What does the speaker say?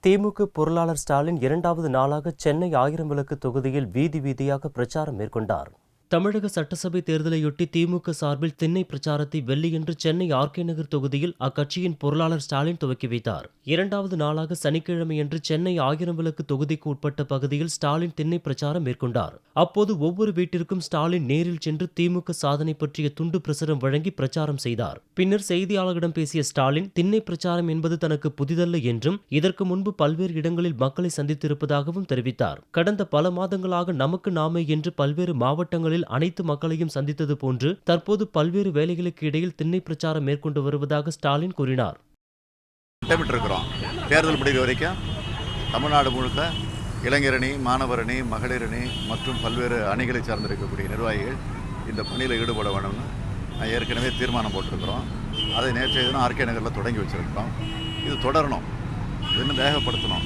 திமுக பொருளாளர் ஸ்டாலின் இரண்டாவது நாளாக சென்னை ஆயிரம் விளக்கு தொகுதியில் வீதி வீதியாக பிரச்சாரம் மேற்கொண்டார். தமிழக சட்டசபை தேர்தலையொட்டி திமுக சார்பில் திண்ணை பிரச்சாரத்தை வெள்ளியன்று சென்னை ஆர்கே நகர் தொகுதியில் அக்கட்சியின் பொருளாளர் ஸ்டாலின் துவக்கி வைத்தார். இரண்டாவது நாளாக சனிக்கிழமையன்று சென்னை ஆயிரம் விளக்கு தொகுதிக்கு உட்பட்ட பகுதியில் ஸ்டாலின் திண்ணை பிரச்சாரம் மேற்கொண்டார். அப்போது ஒவ்வொரு வீட்டிற்கும் ஸ்டாலின் நேரில் சென்று திமுக சாதனை பற்றிய துண்டு பிரசுரம் வழங்கி பிரச்சாரம் செய்தார். பின்னர் செய்தியாளர்களிடம் பேசிய ஸ்டாலின், திண்ணை பிரச்சாரம் என்பது தனக்கு புதிதல்ல என்றும் இதற்கு முன்பு பல்வேறு இடங்களில் மக்களை சந்தித்திருப்பதாகவும் தெரிவித்தார். கடந்த பல மாதங்களாக நமக்கு நாமே என்று பல்வேறு மாவட்டங்களில் அனைத்து மக்களையும் சந்தித்தது போன்று தற்போது பல்வேறு வேலைகளுக்கு இடையில் திண்ணை பிரச்சாரம் மேற்கொண்டு வருவதாக ஸ்டாலின் கூறினார். தேர்தல் முடிவு வரைக்கும் தமிழ்நாடு முழுக்க இளைஞரணி, மாணவரணி, மகளிரணி மற்றும் பல்வேறு அணிகளை சார்ந்திருக்கக்கூடிய நிர்வாகிகள் இந்த பணியில் ஈடுபட வேணும்னு ஏற்கனவே தீர்மானம் போட்டிருக்கிறோம். அதை நேற்றைய தினம் ஆர்கே நகரில் தொடங்கி வச்சிருக்கிறோம். இது தொடரணும், இன்னும் வேகப்படுத்தணும்.